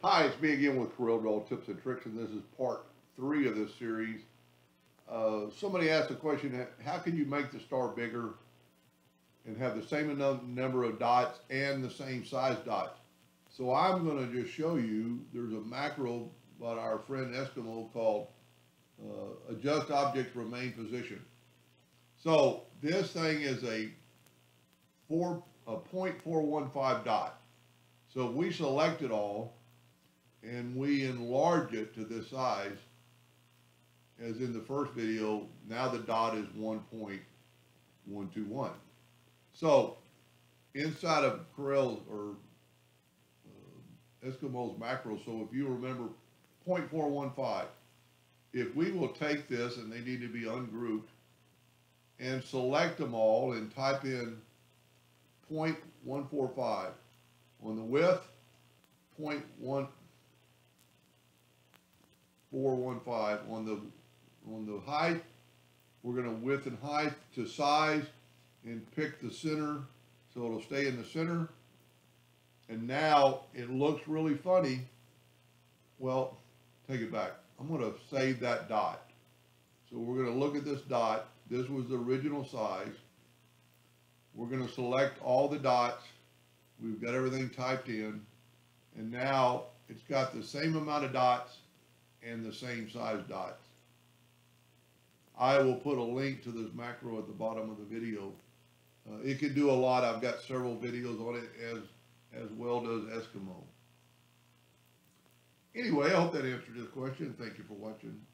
Hi, it's me again with Corel Tips and Tricks, and this is part 3 of this series. Somebody asked the question, how can you make the star bigger and have the same number of dots and the same size dots? So I'm going to just show you, there's a macro by our friend Eskimo called Adjust Object Remain Position. So this thing is a 0.415 dot. So if we select it all, and we enlarge it to this size, as in the first video, now the dot is 1.121. So inside of Corel or Eskimo's macro, so if you remember 0.415, if we will take this, and they need to be ungrouped, and select them all and type in 0.145 on the width, 0.1415 on the height. We're going to width and height to size and pick the center so it'll stay in the center. And now it looks really funny. Well, take it back. I'm going to save that dot. So we're going to look at this dot. This was the original size. We're going to select all the dots. We've got everything typed in. And now it's got the same amount of dots and the same size dots. I will put a link to this macro at the bottom of the video. It can do a lot. I've got several videos on it, as well does Eskimo. Anyway, I hope that answered this question. Thank you for watching.